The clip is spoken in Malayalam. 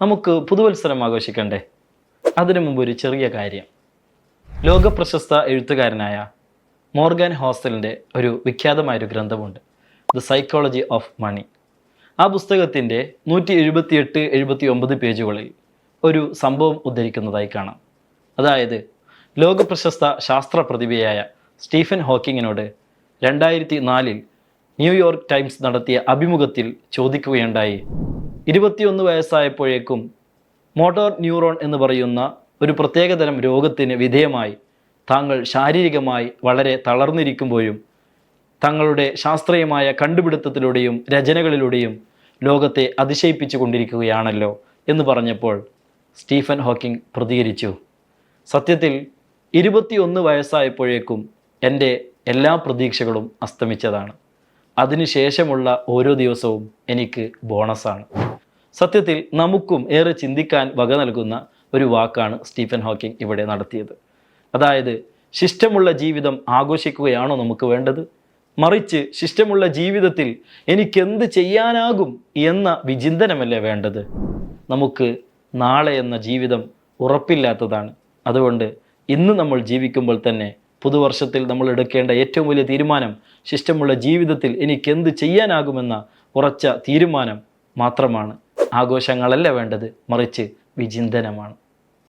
നമുക്ക് പുതുവത്സരം ആഘോഷിക്കണ്ടേ? അതിനു മുമ്പ് ഒരു ചെറിയ കാര്യം. ലോകപ്രശസ്ത എഴുത്തുകാരനായ മോർഗൻ ഹോസലിൻ്റെ ഒരു വിഖ്യാതമായൊരു ഗ്രന്ഥമുണ്ട്, ദ സൈക്കോളജി ഓഫ് മണി. ആ പുസ്തകത്തിൻ്റെ 178-79 പേജുകളിൽ ഒരു സംഭവം ഉദ്ധരിക്കുന്നതായി കാണാം. അതായത്, ലോകപ്രശസ്ത ശാസ്ത്ര പ്രതിഭയായ സ്റ്റീഫൻ ഹോക്കിങ്ങിനോട് 2004 ന്യൂയോർക്ക് ടൈംസ് നടത്തിയ അഭിമുഖത്തിൽ ചോദിക്കുകയുണ്ടായി, 21 വയസ്സായപ്പോഴേക്കും മോട്ടോർ ന്യൂറോൺ എന്ന് പറയുന്ന ഒരു പ്രത്യേകതരം രോഗത്തിന് വിധേയമായി താങ്കൾ ശാരീരികമായി വളരെ തളർന്നിരിക്കുമ്പോഴും തങ്ങളുടെ ശാസ്ത്രീയമായ കണ്ടുപിടുത്തത്തിലൂടെയും രചനകളിലൂടെയും ലോകത്തെ അതിശയിപ്പിച്ചു കൊണ്ടിരിക്കുകയാണല്ലോ എന്ന് പറഞ്ഞപ്പോൾ സ്റ്റീഫൻ ഹോക്കിംഗ് പ്രതികരിച്ചു, സത്യത്തിൽ 21 വയസ്സായപ്പോഴേക്കും എൻ്റെ എല്ലാ പ്രതീക്ഷകളും അസ്തമിച്ചതാണ്. അതിനുശേഷമുള്ള ഓരോ ദിവസവും എനിക്ക് ബോണസാണ്. സത്യത്തിൽ നമുക്കും ഏറെ ചിന്തിക്കാൻ വക നൽകുന്ന ഒരു വാക്കാണ് സ്റ്റീഫൻ ഹോക്കിംഗ് ഇവിടെ നടത്തിയത്. അതായത്, ശിഷ്ടമുള്ള ജീവിതം ആഘോഷിക്കുകയാണോ നമുക്ക് വേണ്ടത്? മറിച്ച് ശിഷ്ടമുള്ള ജീവിതത്തിൽ എനിക്കെന്ത് ചെയ്യാനാകും എന്ന വിചിന്തനമല്ലേ വേണ്ടത്? നമുക്ക് നാളെ എന്ന ജീവിതം ഉറപ്പില്ലാത്തതാണ്. അതുകൊണ്ട് ഇന്ന് നമ്മൾ ജീവിക്കുമ്പോൾ തന്നെ പുതുവർഷത്തിൽ നമ്മൾ എടുക്കേണ്ട ഏറ്റവും വലിയ തീരുമാനം ശിഷ്ടമുള്ള ജീവിതത്തിൽ എനിക്കെന്ത് ചെയ്യാനാകുമെന്ന ഉറച്ച തീരുമാനം മാത്രമാണ്. ആഘോഷങ്ങളല്ല വേണ്ടത്, മറിച്ച് വിചിന്തനമാണ്.